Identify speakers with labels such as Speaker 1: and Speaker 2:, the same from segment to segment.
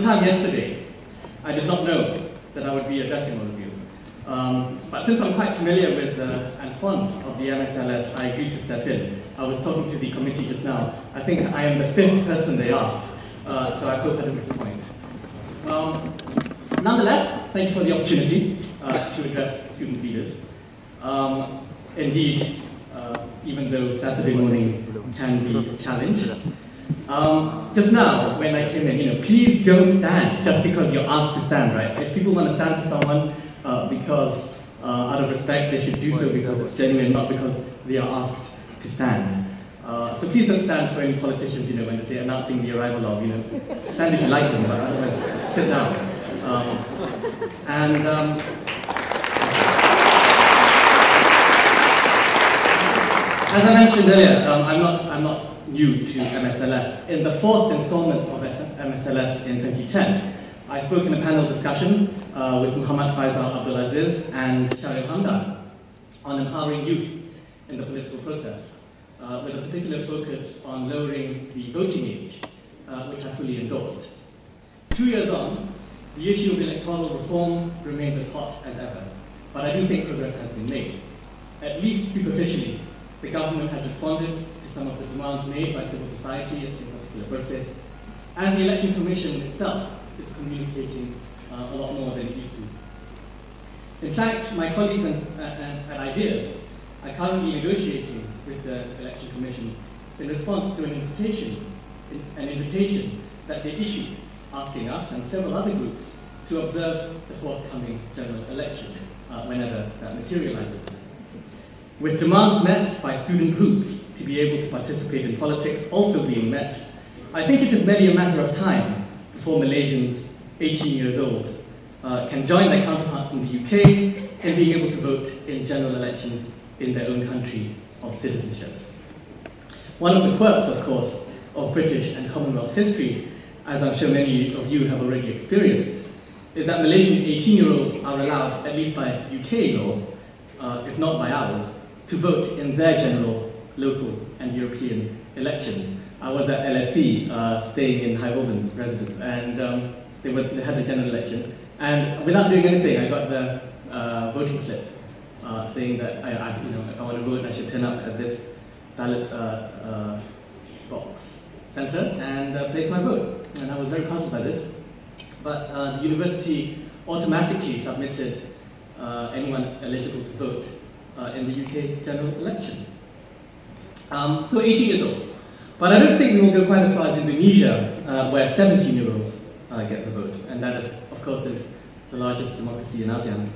Speaker 1: this time yesterday, I did not know that I would be addressing all of you. But since I'm quite familiar with and fond of the MSLS, I agreed to step in. I was talking to the committee just now. I think I am the 5th person they asked, so I hope I don't disappoint. Nonetheless, thank you for the opportunity to address student leaders. Indeed, even though Saturday morning can be a challenge. Just now, when I came in, please don't stand just because you're asked to stand, right? If people want to stand for someone because out of respect, they should do so because it's genuine, not because they are asked to stand. So please don't stand for any politicians, when they say announcing the arrival of, stand if you like them, but otherwise sit down. As I mentioned earlier, I'm not new to MSLS. In the 4th installment of MSLS in 2010, I spoke in a panel discussion with Muhammad Faisal Abdulaziz and Sharif Hamdan on empowering youth in the political process, with a particular focus on lowering the voting age, which I fully endorsed. 2 years on, the issue of electoral reform remains as hot as ever, but I do think progress has been made. At least superficially, the government has responded to some of the demands made by civil society in a particular process, and the Election Commission itself is communicating a lot more than it used to. In fact, my colleagues at Ideas are currently negotiating with the Election Commission in response to an invitation that they issued asking us and several other groups to observe the forthcoming general election, whenever that materializes. With demands met by student groups to be able to participate in politics also being met, I think it is merely a matter of time before Malaysians 18 years old can join their counterparts in the UK in being able to vote in general elections in their own country of citizenship. One of the quirks, of course, of British and Commonwealth history, as I'm sure many of you have already experienced, is that Malaysian 18-year-olds are allowed, at least by UK law, if not by ours, to vote in their general, local and European elections. I was at LSE, staying in High Holborn residence, and they had the general election, and without doing anything, I got the voting slip saying that if I want to vote, I should turn up at this ballot box center and place my vote. And I was very puzzled by this, but the university automatically submitted anyone eligible to vote in the UK general election. So 18 years old. But I don't think we will go quite as far as Indonesia, where 17-year-olds get the vote, and that, of course, is the largest democracy in ASEAN.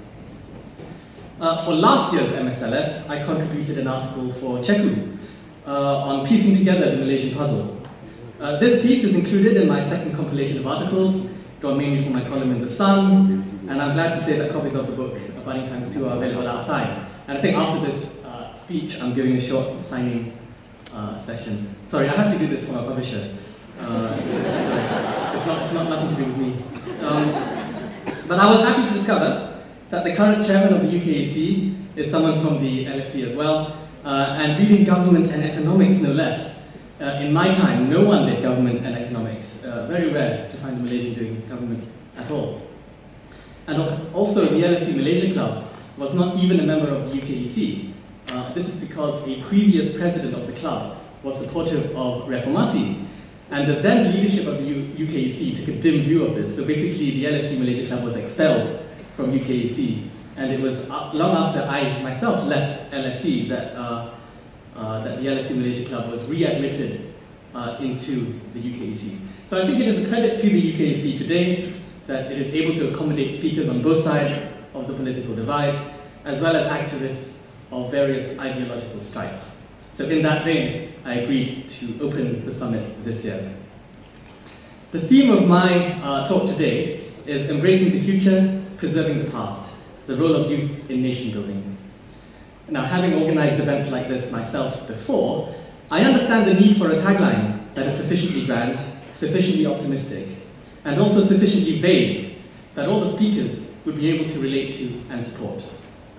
Speaker 1: For last year's MSLS, I contributed an article for Ceku on piecing together the Malaysian puzzle. This piece is included in my second compilation of articles, drawn mainly from my column in The Sun, and I'm glad to say that copies of the book, Abiding Times 2, are available outside. And I think after this speech, I'm giving a short signing session. Sorry, I have to do this for my publisher. It's not nothing to do with me. But I was happy to discover that the current chairman of the UKEC is someone from the LSE as well, and reading government and economics no less. In my time, no one did government and economics. Very rare to find a Malaysian doing government at all. And also, the LSE Malaysia Club was not even a member of the UKEC. This is because a previous president of the club was supportive of reformasi, and the then leadership of the UKEC took a dim view of this. So basically, the LSE Malaysia Club was expelled from UKEC, and it was long after I myself left LSE that the LSE Malaysia Club was readmitted into the UKEC. So I think it is a credit to the UKEC today that it is able to accommodate speakers on both sides of the political divide, as well as activists of various ideological stripes. So in that vein, I agreed to open the summit this year. The theme of my talk today is embracing the future, preserving the past, the role of youth in nation building. Now, having organized events like this myself before, I understand the need for a tagline that is sufficiently grand, sufficiently optimistic, and also sufficiently vague that all the speakers would be able to relate to and support.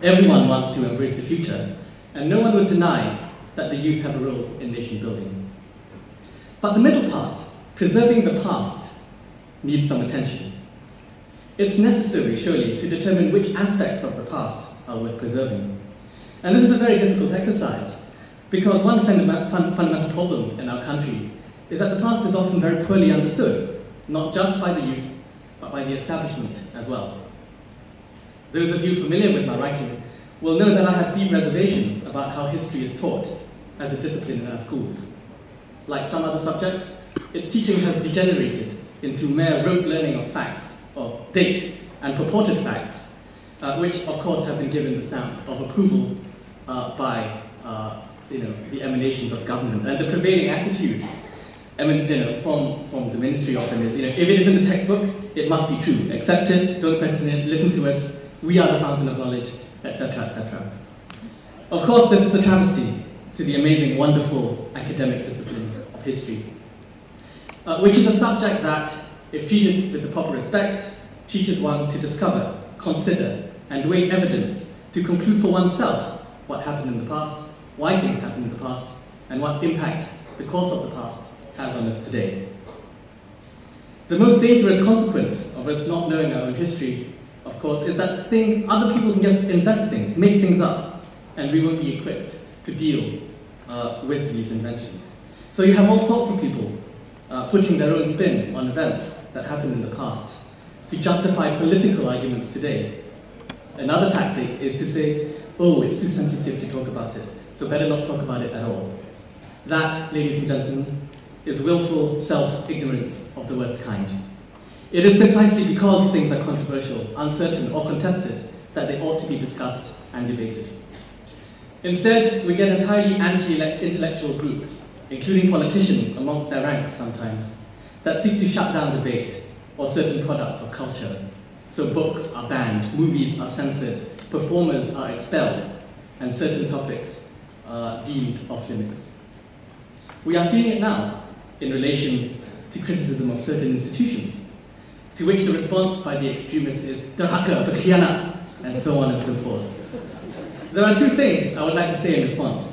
Speaker 1: Everyone wants to embrace the future, and no one would deny that the youth have a role in nation building. But the middle part, preserving the past, needs some attention. It's necessary, surely, to determine which aspects of the past are worth preserving. And this is a very difficult exercise, because one fundamental problem in our country is that the past is often very poorly understood, not just by the youth, but by the establishment as well. Those of you familiar with my writing will know that I have deep reservations about how history is taught as a discipline in our schools. Like some other subjects, its teaching has degenerated into mere rote learning of facts, of dates, and purported facts, which of course have been given the stamp of approval by the emanations of government. And the prevailing attitude from the ministry often is, if it is in the textbook, it must be true. Accept it, don't question it, listen to us, we are the fountain of knowledge, etc., etc. Of course, this is a travesty to the amazing, wonderful academic discipline of history, which is a subject that, if treated with the proper respect, teaches one to discover, consider, and weigh evidence to conclude for oneself what happened in the past, why things happened in the past, and what impact the course of the past has on us today. The most dangerous consequence of us not knowing our own history, of course, is that other people can just invent things, make things up, and we won't be equipped to deal with these inventions. So you have all sorts of people putting their own spin on events that happened in the past to justify political arguments today. Another tactic is to say, oh, it's too sensitive to talk about it, so better not talk about it at all. That, ladies and gentlemen, is willful self-ignorance of the worst kind. It is precisely because things are controversial, uncertain, or contested that they ought to be discussed and debated. Instead, we get entirely anti-intellectual groups, including politicians amongst their ranks sometimes, that seek to shut down debate or certain products of culture. So books are banned, movies are censored, performers are expelled, and certain topics are deemed off limits. We are seeing it now in relation to criticism of certain institutions, to which the response by the extremists is derhaka, berkhianat, and so on and so forth. There are two things I would like to say in response.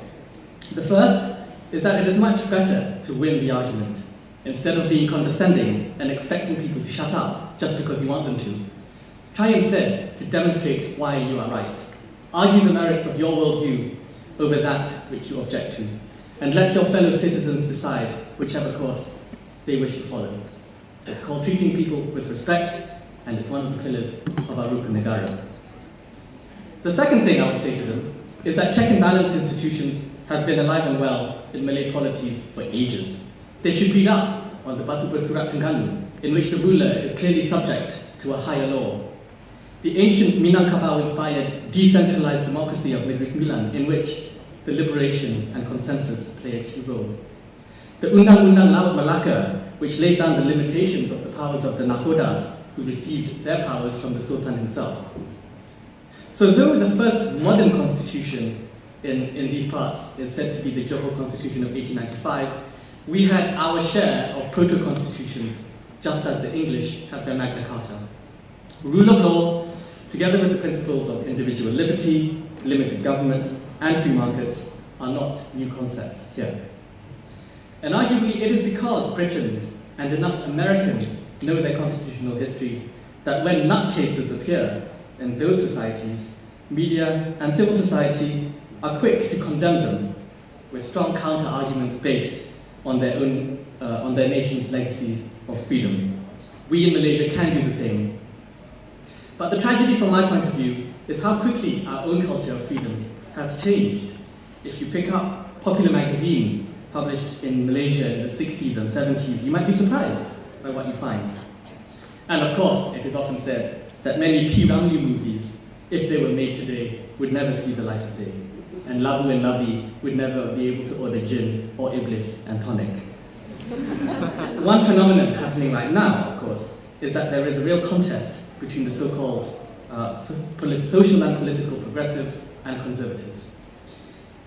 Speaker 1: The first is that it is much better to win the argument, instead of being condescending and expecting people to shut up just because you want them to. Try instead to demonstrate why you are right. Argue the merits of your worldview over that which you object to, and let your fellow citizens decide whichever course they wish to follow. It's called treating people with respect, and it's one of the pillars of our Rukun Negara. The second thing I would say to them is that check and balance institutions have been alive and well in Malay polities for ages. They should read up on the Batu Bersurat Terengganu, in which the ruler is clearly subject to a higher law. The ancient Minangkabau-inspired decentralized democracy of Negeri Sembilan, in which deliberation and consensus play a key role. The Undang-Undang Laut Malacca, which laid down the limitations of the powers of the Nakhodas, who received their powers from the Sultan himself. So though the first modern constitution in these parts is said to be the Johor Constitution of 1895, we had our share of proto-constitutions, just as the English had their Magna Carta. Rule of law, together with the principles of individual liberty, limited government, and free markets, are not new concepts here. And arguably, it is because Britons and enough Americans know their constitutional history that when nutcases appear in those societies, media and civil society are quick to condemn them with strong counter-arguments based on their nation's legacy of freedom. We in Malaysia can do the same. But the tragedy from my point of view is how quickly our own culture of freedom has changed. If you pick up popular magazines published in Malaysia in the 60s and 70s, you might be surprised by what you find. And of course, it is often said that many P. Ramlee movies, if they were made today, would never see the light of day. And Labu and Labi would never be able to order gin or Iblis and tonic. One phenomenon happening right now, of course, is that there is a real contest between the so-called social and political progressives and conservatives.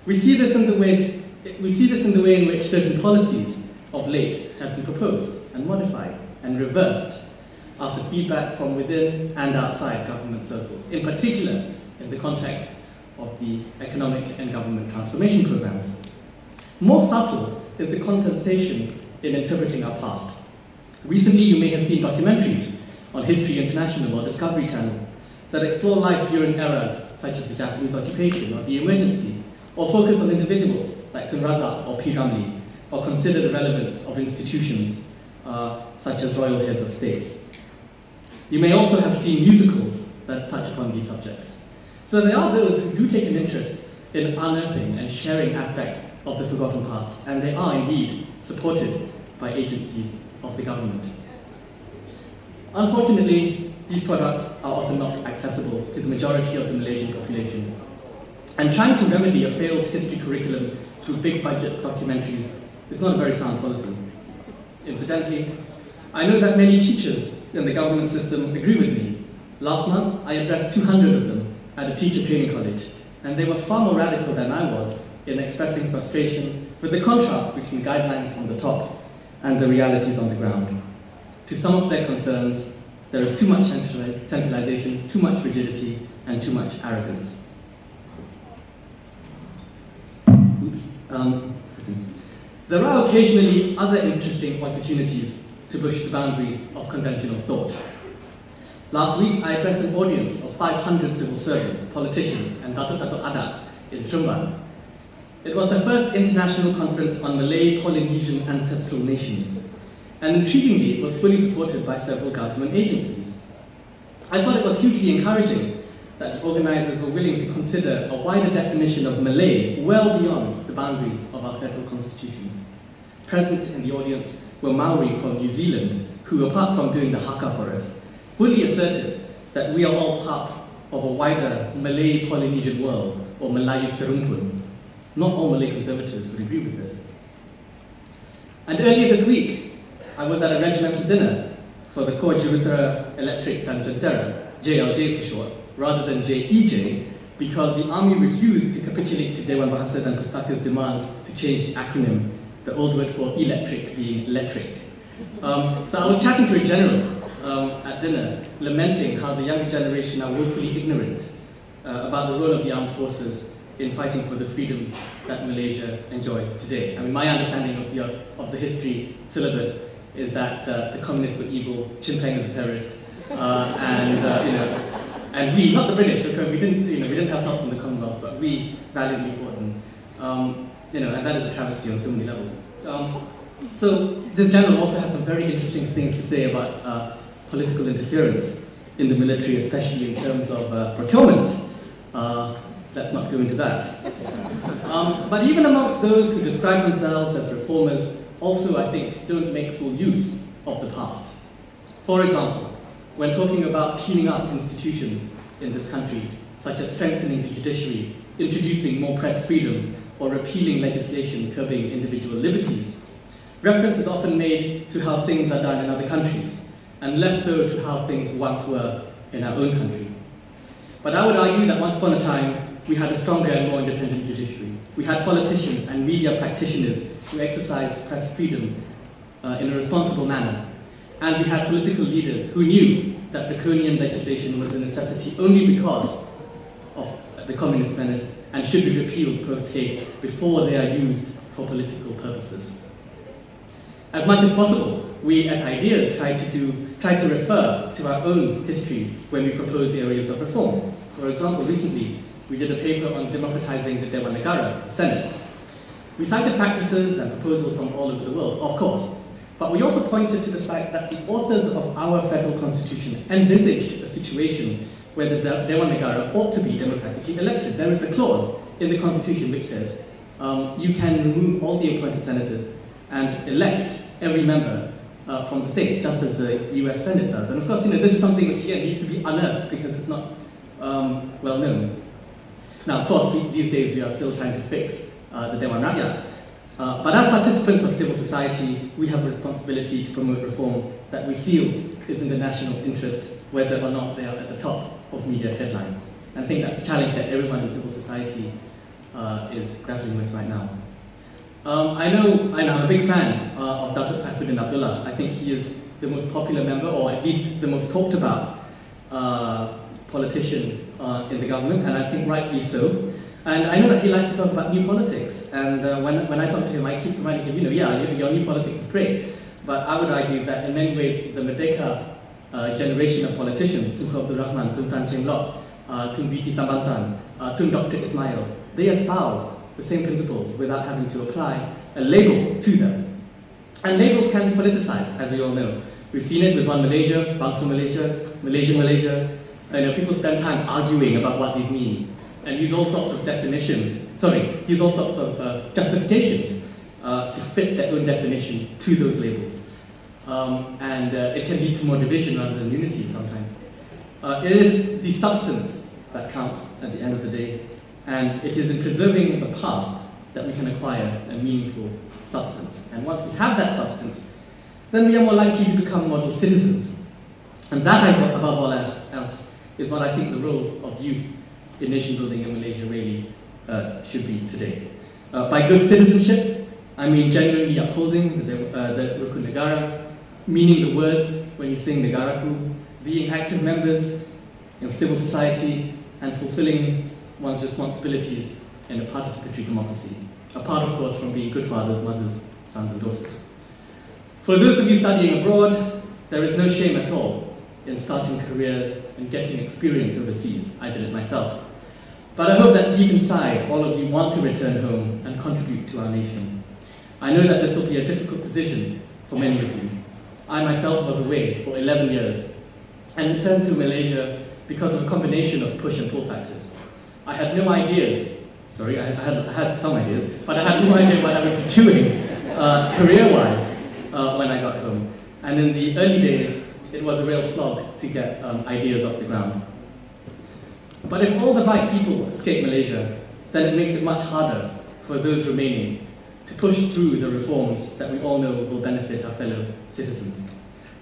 Speaker 1: We see this in the way in which certain policies of late have been proposed and modified and reversed after feedback from within and outside government circles, in particular in the context of the economic and government transformation programs. More subtle is the contestation in interpreting our past. Recently, you may have seen documentaries on History International or Discovery Channel that explore life during eras such as the Japanese occupation or the emergency, or focus on individuals like Tun Razak or P. Ramlee, or consider the relevance of institutions such as royal heads of states. You may also have seen musicals that touch upon these subjects. So there are those who do take an interest in unearthing and sharing aspects of the forgotten past, and they are indeed supported by agencies of the government. Unfortunately, these products are often not accessible to the majority of the Malaysian population. And trying to remedy a failed history curriculum through big budget documentaries is not a very sound policy. Incidentally, I know that many teachers in the government system agree with me. Last month, I addressed 200 of them at a teacher training college, and they were far more radical than I was in expressing frustration with the contrast between guidelines from the top and the realities on the ground. To some of their concerns, there is too much centralization, too much rigidity, and too much arrogance. There are occasionally other interesting opportunities to push the boundaries of conventional thought. Last week, I addressed an audience of 500 civil servants, politicians, and Datuk-Datuk Adat in Seremban. It was the first international conference on Malay Polynesian ancestral nations, and intriguingly, it was fully supported by several government agencies. I thought it was hugely encouraging that the organizers were willing to consider a wider definition of Malay well beyond the boundaries of our federal constitution. Present in the audience were Maori from New Zealand, who, apart from doing the haka for us, fully asserted that we are all part of a wider Malay Polynesian world, or Melayu Serumpun. Not all Malay conservatives would agree with this. And earlier this week, I was at a regimental dinner for the Corps Juruterra Electric Tanjantera, JLJ for short, rather than JEJ, because the army refused to capitulate to Dewan Bahasa dan Pustaka's demand to change the acronym, the old word for electric being electric. So I was chatting to a general at dinner, lamenting how the younger generation are woefully ignorant about the role of the armed forces in fighting for the freedoms that Malaysia enjoys today. I mean, my understanding of the history syllabus is that the communists were evil, Sinn Féin was a terrorist, and we, not the British, because we didn't have help from the Commonwealth, but we valiantly fought them. And that is a travesty on so many levels. So this general also had some very interesting things to say about political interference in the military, especially in terms of procurement. Let's not go into that. But even amongst those who describe themselves as reformers, also, I think, don't make full use of the past. For example, when talking about cleaning up institutions in this country, such as strengthening the judiciary, introducing more press freedom, or repealing legislation curbing individual liberties, reference is often made to how things are done in other countries, and less so to how things once were in our own country. But I would argue that once upon a time, we had a stronger and more independent judiciary. We had politicians and media practitioners who exercised press freedom in a responsible manner. And we had political leaders who knew that draconian legislation was a necessity only because of the communist menace and should be repealed post-haste before they are used for political purposes. As much as possible, we at Ideas try to refer to our own history when we propose areas of reform. For example, recently, we did a paper on democratizing the Dewan Negara, the Senate. We cited practices and proposals from all over the world, of course, but we also pointed to the fact that the authors of our federal constitution envisaged a situation where the Dewan Negara ought to be democratically elected. There is a clause in the constitution which says you can remove all the appointed senators and elect every member from the states, just as the US Senate does. And of course, this is something which needs to be unearthed because it's not well known. Now, of course, these days we are still trying to fix the Dewan Rakyat. But as participants of civil society, we have a responsibility to promote reform that we feel is in the national interest, whether or not they are at the top of media headlines. And I think that's a challenge that everyone in civil society is grappling with right now. I'm a big fan of Datuk Saifuddin Abdullah. I think he is the most popular member, or at least the most talked about politician in the government, and I think rightly so. And I know that he likes to talk about new politics, and when I talk to him, I keep reminding him, your new politics is great, But I would argue that in many ways, the Merdeka generation of politicians, Tunku Abdul Rahman, Tun Tan Cheng Lock, Tun B.T. Sambantan, Tun Dr. Ismail, they espoused the same principles without having to apply a label to them. And labels can be politicized, as we all know. We've seen it with One Malaysia, Bangsa Malaysia, Malaysian Malaysia. People spend time arguing about what these mean and use all sorts of use all sorts of justifications to fit their own definition to those labels. It can lead to more division rather than unity sometimes. It is the substance that counts at the end of the day, and it is in preserving the past that we can acquire a meaningful substance. And once we have that substance, then we are more likely to become model citizens. And that, above all else, is what I think the role of youth in nation building in Malaysia really should be today. By good citizenship, I mean genuinely upholding the Rukun Negara, meaning the words when you sing Negaraku, being active members in civil society, and fulfilling one's responsibilities in a participatory democracy. Apart, of course, from being good fathers, mothers, sons, and daughters. For those of you studying abroad, there is no shame at all in starting careers and getting experience overseas. I did it myself. But I hope that deep inside, all of you want to return home and contribute to our nation. I know that this will be a difficult decision for many of you. I myself was away for 11 years and returned to Malaysia because of a combination of push and pull factors. I had no ideas, I had some ideas, but I had no idea what I would be doing career-wise when I got home. And in the early days, it was a real slog to get ideas off the ground. But if all the right people escape Malaysia, then it makes it much harder for those remaining to push through the reforms that we all know will benefit our fellow citizens.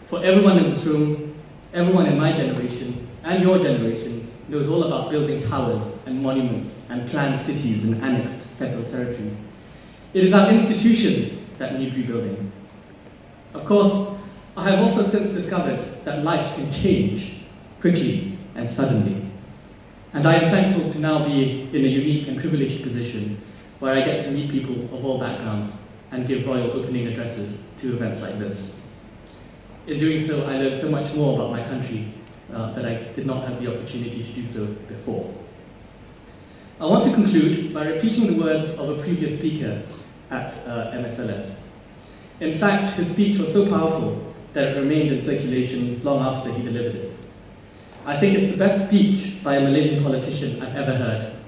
Speaker 1: For everyone in this room, everyone in my generation and your generation knows all about building towers and monuments and planned cities and annexed federal territories. It is our institutions that need rebuilding. Of course, I have also since discovered that life can change quickly and suddenly. And I am thankful to now be in a unique and privileged position where I get to meet people of all backgrounds and give royal opening addresses to events like this. In doing so, I learned so much more about my country that I did not have the opportunity to do so before. I want to conclude by repeating the words of a previous speaker at MSLS. In fact, his speech was so powerful that it remained in circulation long after he delivered it. I think it's the best speech by a Malaysian politician I've ever heard,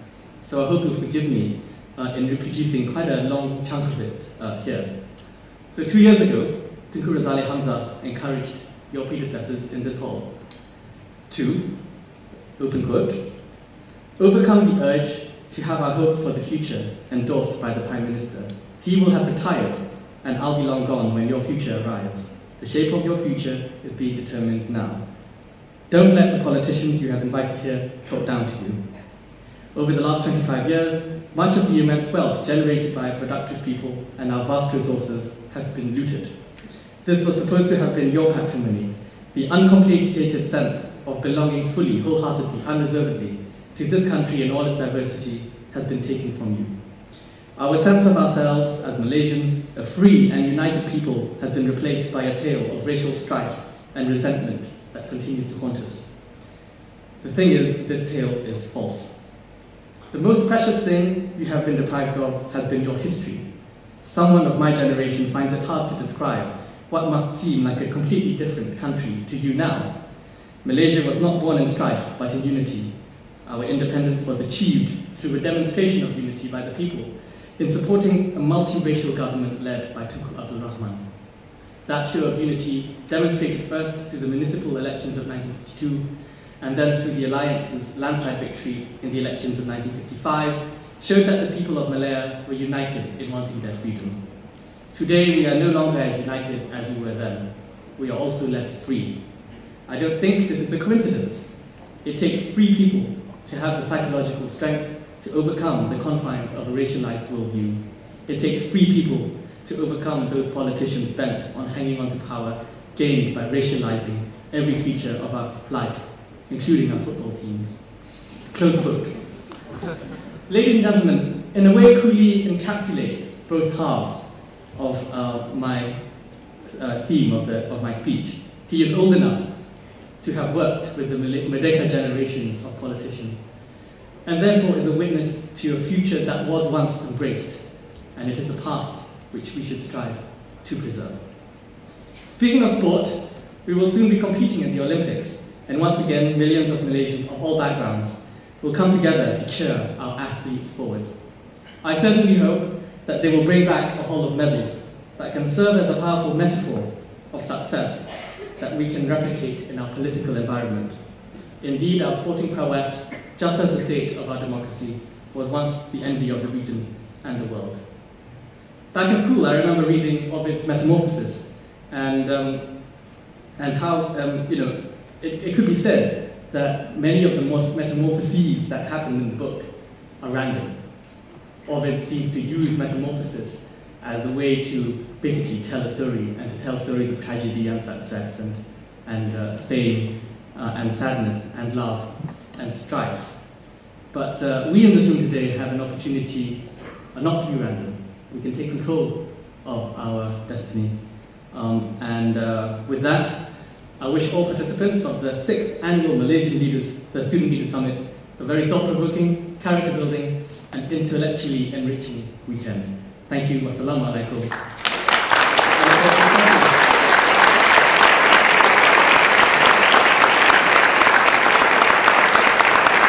Speaker 1: so I hope you'll forgive me in reproducing quite a long chunk of it here. So 2 years ago, Tunku Razali Hamzah encouraged your predecessors in this hall to, open quote, overcome the urge to have our hopes for the future endorsed by the Prime Minister. He will have retired, and I'll be long gone when your future arrives. The shape of your future is being determined now. Don't let the politicians you have invited here talk down to you. Over the last 25 years, much of the immense wealth generated by productive people and our vast resources has been looted. This was supposed to have been your patrimony, the uncomplicated sense of belonging fully, wholeheartedly, unreservedly to this country in all its diversity has been taken from you. Our sense of ourselves as Malaysians, a free and united people, has been replaced by a tale of racial strife and resentment that continues to haunt us. The thing is, this tale is false. The most precious thing you have been deprived of has been your history. Someone of my generation finds it hard to describe what must seem like a completely different country to you now. Malaysia was not born in strife, but in unity. Our independence was achieved through a demonstration of unity by the people in supporting a multiracial government led by Tunku Abidin Muhriz. That show of unity demonstrated first through the municipal elections of 1952 and then through the Alliance's landslide victory in the elections of 1955 showed that the people of Malaya were united in wanting their freedom. Today we are no longer as united as we were then. We are also less free. I don't think this is a coincidence. It takes free people to have the psychological strength to overcome the confines of a racialized worldview. It takes free people to overcome those politicians bent on hanging on to power gained by racializing every feature of our life, including our football teams. Close book. Ladies and gentlemen, in a way, Cooley encapsulates both halves of my theme of my speech. He is old enough to have worked with the Merdeka generation of politicians, and therefore is a witness to a future that was once embraced, and it is a past which we should strive to preserve. Speaking of sport, we will soon be competing in the Olympics, and once again, millions of Malaysians of all backgrounds will come together to cheer our athletes forward. I certainly hope that they will bring back a haul of medals that can serve as a powerful metaphor of success that we can replicate in our political environment. Indeed, our sporting prowess, just as the state of our democracy, was once the envy of the region and the world. Back in school, I remember reading Ovid's Metamorphosis, and how it could be said that many of the metamorphoses that happen in the book are random. Ovid seems to use metamorphosis as a way to basically tell a story, and to tell stories of tragedy and success, and fame, and sadness, and love, and strife. But we in this room today have an opportunity not to be random. We can take control of our destiny. With that, I wish all participants of the 6th Annual the Student Leaders Summit, a very thought-provoking, character-building, and intellectually enriching weekend. Thank you. Wassalamu alaikum.